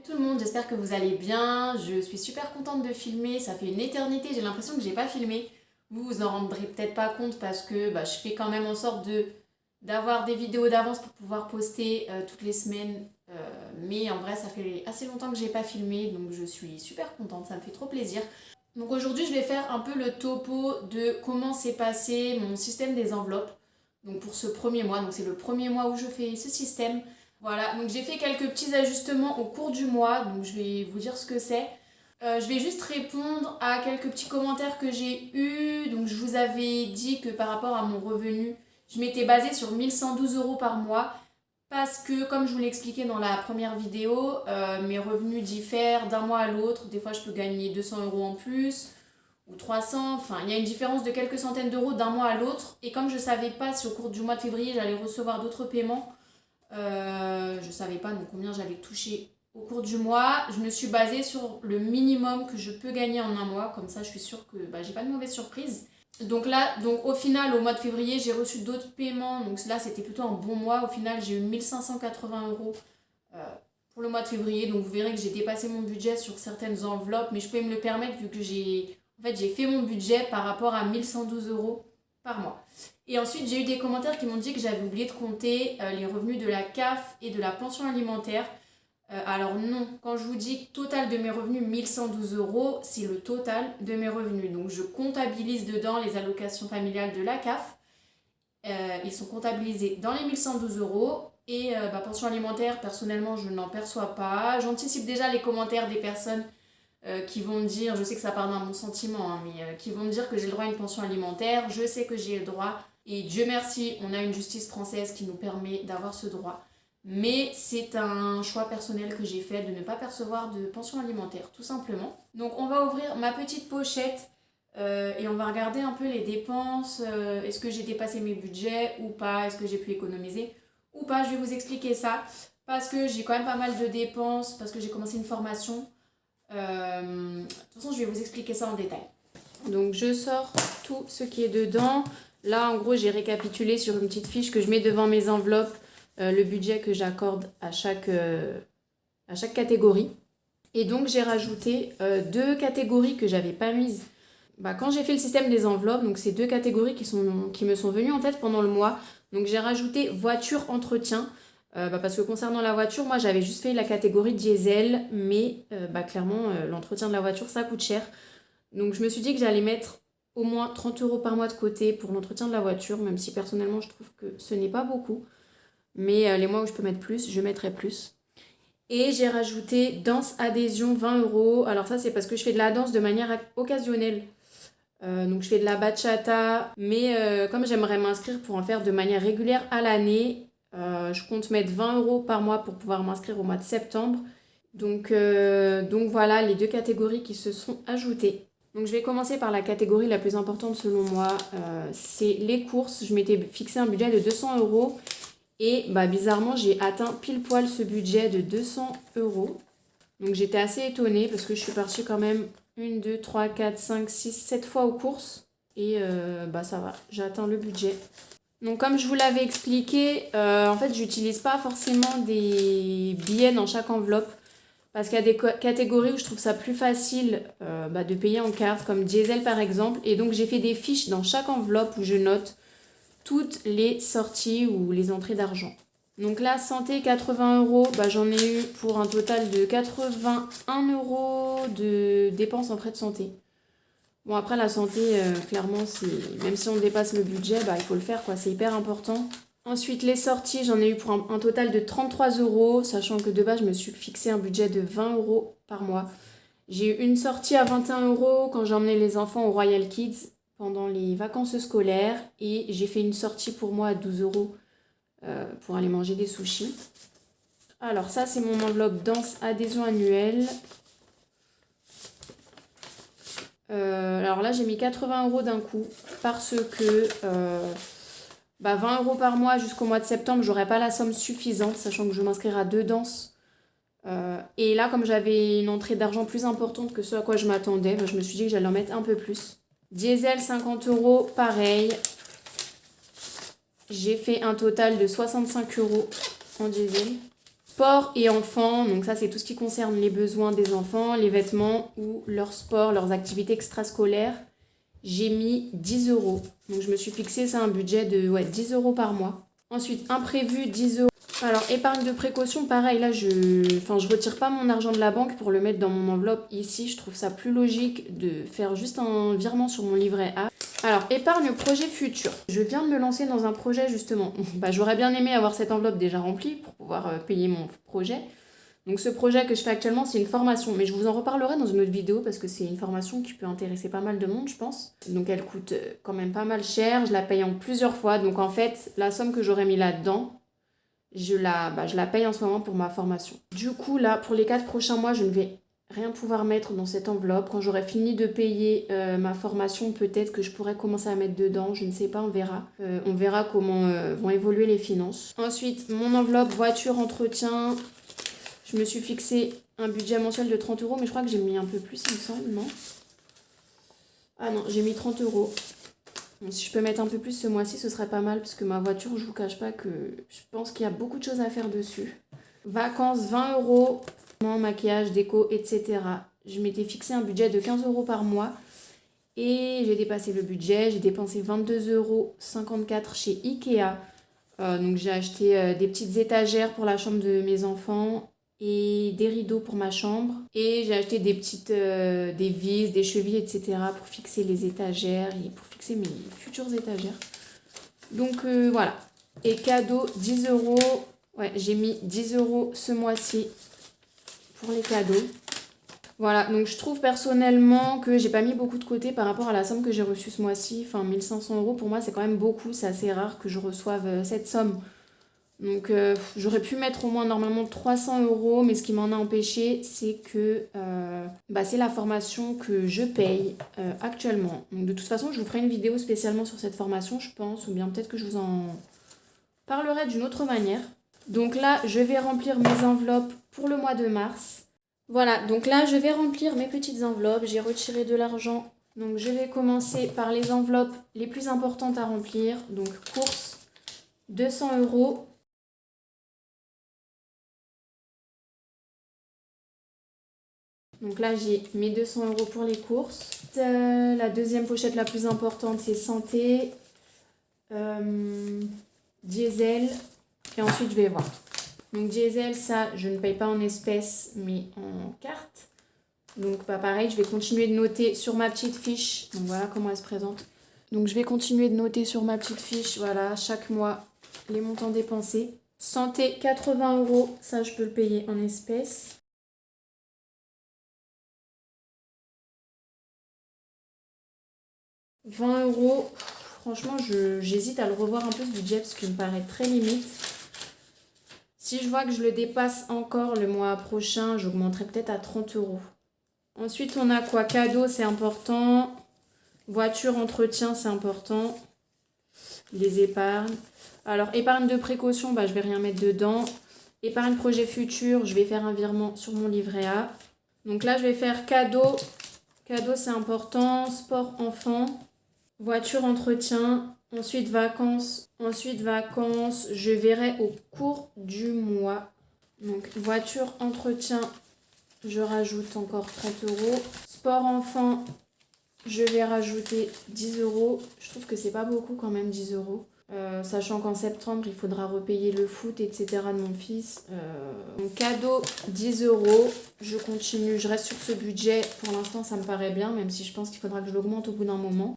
Tout le monde, j'espère que vous allez bien. Je suis super contente de filmer. Ça fait une éternité, j'ai l'impression que j'ai pas filmé. Vous vous en rendrez peut-être pas compte parce que je fais quand même en sorte d'avoir des vidéos d'avance pour pouvoir poster toutes les semaines. Mais en vrai, ça fait assez longtemps que j'ai pas filmé, donc je suis super contente, ça me fait trop plaisir. Donc aujourd'hui, je vais faire un peu le topo de comment s'est passé mon système des enveloppes. Donc pour ce premier mois, donc c'est le premier mois où je fais ce système. Voilà, donc j'ai fait quelques petits ajustements au cours du mois, donc je vais vous dire ce que c'est. Je vais juste répondre à quelques petits commentaires que j'ai eus. Donc je vous avais dit que par rapport à mon revenu, je m'étais basée sur 1112 € par mois parce que comme je vous l'ai expliqué dans la première vidéo, mes revenus diffèrent d'un mois à l'autre. Des fois je peux gagner 200 € en plus ou 300, enfin il y a une différence de quelques centaines d'euros d'un mois à l'autre. Et comme je ne savais pas si au cours du mois de février j'allais recevoir d'autres paiements, je ne savais pas donc combien j'allais toucher au cours du mois. Je me suis basée sur le minimum que je peux gagner en un mois. Comme ça, je suis sûre que j'ai pas de mauvaise surprise. Donc là, au final, au mois de février, j'ai reçu d'autres paiements. Donc là, c'était plutôt un bon mois. Au final, j'ai eu 1580 € pour le mois de février. Donc vous verrez que j'ai dépassé mon budget sur certaines enveloppes. Mais je pouvais me le permettre vu que j'ai fait mon budget par rapport à 1112 € par mois. Et ensuite, j'ai eu des commentaires qui m'ont dit que j'avais oublié de compter les revenus de la CAF et de la pension alimentaire. Alors non, quand je vous dis total de mes revenus 1112 €, c'est le total de mes revenus. Donc je comptabilise dedans les allocations familiales de la CAF. Ils sont comptabilisés dans les 1112 € et pension alimentaire, personnellement, je n'en perçois pas. J'anticipe déjà les commentaires des personnes qui vont me dire, je sais que ça part d'un bon sentiment, hein, mais qui vont me dire que j'ai le droit à une pension alimentaire. Je sais que j'ai le droit et Dieu merci, on a une justice française qui nous permet d'avoir ce droit. Mais c'est un choix personnel que j'ai fait de ne pas percevoir de pension alimentaire, tout simplement. Donc on va ouvrir ma petite pochette et on va regarder un peu les dépenses. Est-ce que j'ai dépassé mes budgets ou pas? Est-ce que j'ai pu économiser ou pas? Je vais vous expliquer ça parce que j'ai quand même pas mal de dépenses, parce que j'ai commencé une formation. De toute façon, je vais vous expliquer ça en détail. Donc je sors tout ce qui est dedans. Là, en gros, j'ai récapitulé sur une petite fiche que je mets devant mes enveloppes le budget que j'accorde à chaque catégorie. Et donc, j'ai rajouté deux catégories que j'avais pas mises. Quand j'ai fait le système des enveloppes, donc c'est deux catégories qui me sont venues en tête pendant le mois. Donc, j'ai rajouté voiture entretien. Parce que concernant la voiture, moi, j'avais juste fait la catégorie diesel. Mais clairement, l'entretien de la voiture, ça coûte cher. Donc je me suis dit que j'allais mettre au moins 30 € par mois de côté pour l'entretien de la voiture, même si personnellement je trouve que ce n'est pas beaucoup. Mais les mois où je peux mettre plus, je mettrai plus. Et j'ai rajouté danse adhésion 20 €. Alors ça c'est parce que je fais de la danse de manière occasionnelle. Donc je fais de la bachata, mais comme j'aimerais m'inscrire pour en faire de manière régulière à l'année, je compte mettre 20 € par mois pour pouvoir m'inscrire au mois de septembre. Donc voilà les deux catégories qui se sont ajoutées. Donc je vais commencer par la catégorie la plus importante selon moi, c'est les courses. Je m'étais fixé un budget de 200 € et bizarrement j'ai atteint pile poil ce budget de 200 €. Donc j'étais assez étonnée parce que je suis partie quand même 1, 2, 3, 4, 5, 6, 7 fois aux courses et ça va, j'ai atteint le budget. Donc comme je vous l'avais expliqué, en fait j'utilise pas forcément des billets dans chaque enveloppe. Parce qu'il y a des catégories où je trouve ça plus facile de payer en carte, comme diesel par exemple. Et donc j'ai fait des fiches dans chaque enveloppe où je note toutes les sorties ou les entrées d'argent. Donc là, santé 80 €, j'en ai eu pour un total de 81 € de dépenses en frais de santé. Bon après la santé, clairement, même si on dépasse le budget, il faut le faire, quoi. C'est hyper important. Ensuite, les sorties, j'en ai eu pour un total de 33 €, sachant que de base, je me suis fixé un budget de 20 € par mois. J'ai eu une sortie à 21 € quand j'ai emmené les enfants au Royal Kids pendant les vacances scolaires. Et j'ai fait une sortie pour moi à 12 € pour aller manger des sushis. Alors ça, c'est mon enveloppe danse adhésion annuelle. Alors là, j'ai mis 80 € d'un coup parce que... 20 € par mois jusqu'au mois de septembre, j'aurais pas la somme suffisante, sachant que je m'inscrirai à 2 danses. Et là, comme j'avais une entrée d'argent plus importante que ce à quoi je m'attendais, je me suis dit que j'allais en mettre un peu plus. Diesel, 50 €, pareil. J'ai fait un total de 65 € en diesel. Sport et enfants, donc ça c'est tout ce qui concerne les besoins des enfants, les vêtements ou leur sport, leurs activités extrascolaires. J'ai mis 10 euros. Donc je me suis fixé ça un budget de 10 euros par mois. Ensuite, imprévu, 10 euros. Alors, épargne de précaution, pareil, là je retire pas mon argent de la banque pour le mettre dans mon enveloppe ici. Je trouve ça plus logique de faire juste un virement sur mon livret A. Alors, épargne projet futur. Je viens de me lancer dans un projet justement. J'aurais bien aimé avoir cette enveloppe déjà remplie pour pouvoir payer mon projet. Donc ce projet que je fais actuellement, c'est une formation, mais je vous en reparlerai dans une autre vidéo parce que c'est une formation qui peut intéresser pas mal de monde, je pense. Donc elle coûte quand même pas mal cher, je la paye en plusieurs fois. Donc en fait, la somme que j'aurais mis là-dedans, je la paye en ce moment pour ma formation. Du coup, là, pour les 4 prochains mois, je ne vais rien pouvoir mettre dans cette enveloppe. Quand j'aurai fini de payer ma formation, peut-être que je pourrais commencer à mettre dedans. Je ne sais pas, on verra. On verra comment vont évoluer les finances. Ensuite, mon enveloppe voiture, entretien. Je me suis fixé un budget mensuel de 30 euros, mais je crois que j'ai mis un peu plus, il me semble, non? Ah non, j'ai mis 30 euros. Donc, si je peux mettre un peu plus ce mois-ci, ce serait pas mal, parce que ma voiture, je vous cache pas que je pense qu'il y a beaucoup de choses à faire dessus. Vacances, 20 euros. Maquillage, déco, etc. Je m'étais fixé un budget de 15 euros par mois. Et j'ai dépassé le budget. J'ai dépensé 22,54 euros chez Ikea. Donc j'ai acheté des petites étagères pour la chambre de mes enfants et des rideaux pour ma chambre. Et j'ai acheté des vis, des chevilles, etc. pour fixer les étagères et pour fixer mes futures étagères. Donc voilà. Et cadeau, 10 euros. Ouais, j'ai mis 10 euros ce mois-ci pour les cadeaux. Voilà, donc je trouve personnellement que j'ai pas mis beaucoup de côté par rapport à la somme que j'ai reçue ce mois-ci. Enfin, 1500 euros, pour moi, c'est quand même beaucoup. C'est assez rare que je reçoive cette somme. Donc, j'aurais pu mettre au moins normalement 300 euros, mais ce qui m'en a empêché, c'est que c'est la formation que je paye actuellement. Donc, de toute façon, je vous ferai une vidéo spécialement sur cette formation, je pense, ou bien peut-être que je vous en parlerai d'une autre manière. Donc là, je vais remplir mes enveloppes pour le mois de mars. Voilà, donc là, je vais remplir mes petites enveloppes. J'ai retiré de l'argent. Donc, je vais commencer par les enveloppes les plus importantes à remplir. Donc, courses, 200 euros. Donc là, j'ai mes 200 euros pour les courses. La deuxième pochette la plus importante, c'est santé, diesel. Et ensuite, je vais voir. Donc diesel, ça, je ne paye pas en espèces, mais en carte. Donc pareil, je vais continuer de noter sur ma petite fiche. Donc voilà comment elle se présente. Donc je vais continuer de noter sur ma petite fiche, voilà, chaque mois, les montants dépensés. Santé, 80 euros, ça je peux le payer en espèces. « 20 euros, franchement, j'hésite à le revoir un peu ce budget parce qu'il me paraît très limite. Si je vois que je le dépasse encore le mois prochain, j'augmenterai peut-être à 30 euros. Ensuite, on a quoi? Cadeau, c'est important. Voiture, entretien, c'est important. Les épargnes. Alors, épargne de précaution, je vais rien mettre dedans. Épargne projet futur, je vais faire un virement sur mon livret A. Donc là, je vais faire cadeau. Cadeau, c'est important. Sport, enfant. Voiture, entretien. Ensuite, vacances. Je verrai au cours du mois. Donc, voiture, entretien, je rajoute encore 30 euros. Sport, enfant, je vais rajouter 10 euros. Je trouve que c'est pas beaucoup quand même, 10 euros. Sachant qu'en septembre, il faudra repayer le foot, etc. de mon fils. Donc, cadeau, 10 euros. Je continue, je reste sur ce budget. Pour l'instant, ça me paraît bien, même si je pense qu'il faudra que je l'augmente au bout d'un moment.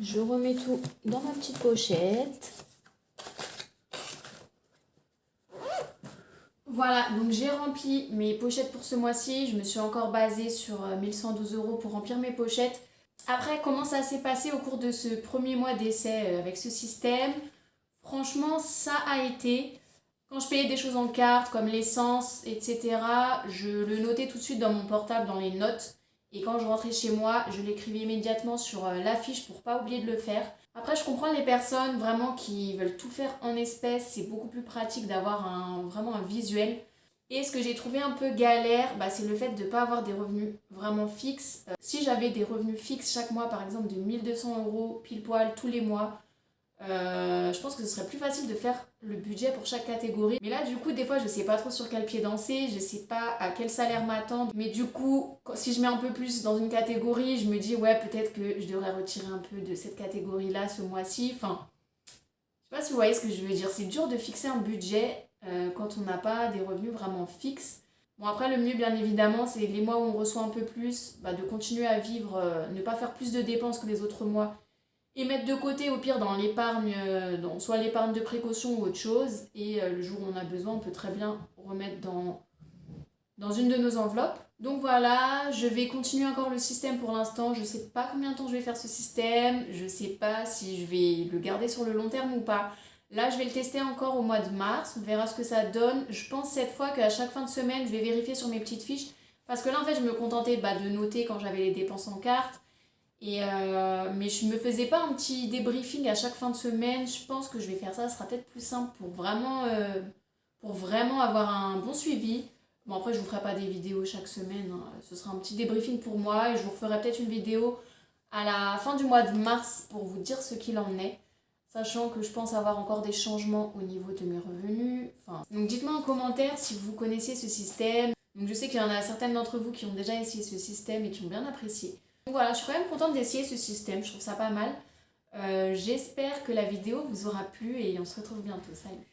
Je remets tout dans ma petite pochette. Voilà, donc j'ai rempli mes pochettes pour ce mois-ci. Je me suis encore basée sur 1112 euros pour remplir mes pochettes. Après, comment ça s'est passé au cours de ce premier mois d'essai avec ce système? Franchement, ça a été. Quand je payais des choses en carte, comme l'essence, etc., je le notais tout de suite dans mon portable, dans les notes. Et quand je rentrais chez moi, je l'écrivais immédiatement sur l'affiche pour pas oublier de le faire. Après, je comprends les personnes vraiment qui veulent tout faire en espèces. C'est beaucoup plus pratique d'avoir vraiment un visuel. Et ce que j'ai trouvé un peu galère, c'est le fait de ne pas avoir des revenus vraiment fixes. Si j'avais des revenus fixes chaque mois, par exemple de 1200 euros pile poil tous les mois, Je pense que ce serait plus facile de faire le budget pour chaque catégorie. Mais là, du coup, des fois, je sais pas trop sur quel pied danser, je sais pas à quel salaire m'attendre. Mais du coup, si je mets un peu plus dans une catégorie, je me dis, ouais, peut-être que je devrais retirer un peu de cette catégorie-là ce mois-ci. Enfin, je sais pas si vous voyez ce que je veux dire. C'est dur de fixer un budget quand on n'a pas des revenus vraiment fixes. Bon, après, le mieux, bien évidemment, c'est les mois où on reçoit un peu plus, de continuer à vivre, ne pas faire plus de dépenses que les autres mois et mettre de côté au pire dans l'épargne, soit l'épargne de précaution ou autre chose. Et le jour où on a besoin, on peut très bien remettre dans une de nos enveloppes. Donc voilà, je vais continuer encore le système pour l'instant. Je sais pas combien de temps je vais faire ce système. Je sais pas si je vais le garder sur le long terme ou pas. Là, je vais le tester encore au mois de mars. On verra ce que ça donne. Je pense cette fois qu'à chaque fin de semaine, je vais vérifier sur mes petites fiches. Parce que là, en fait, je me contentais de noter quand j'avais les dépenses en carte. Mais je me faisais pas un petit débriefing à chaque fin de semaine. Je pense que je vais faire ça. Ce sera peut-être plus simple pour vraiment avoir un bon suivi. Bon, après, je vous ferai pas des vidéos chaque semaine, hein. Ce sera un petit débriefing pour moi et je vous referai peut-être une vidéo à la fin du mois de mars pour vous dire ce qu'il en est. Sachant que je pense avoir encore des changements au niveau de mes revenus. Enfin, donc dites-moi en commentaire si vous connaissez ce système. Donc je sais qu'il y en a certaines d'entre vous qui ont déjà essayé ce système et qui ont bien apprécié. Donc voilà, je suis quand même contente d'essayer ce système, je trouve ça pas mal. J'espère que la vidéo vous aura plu et on se retrouve bientôt. Salut!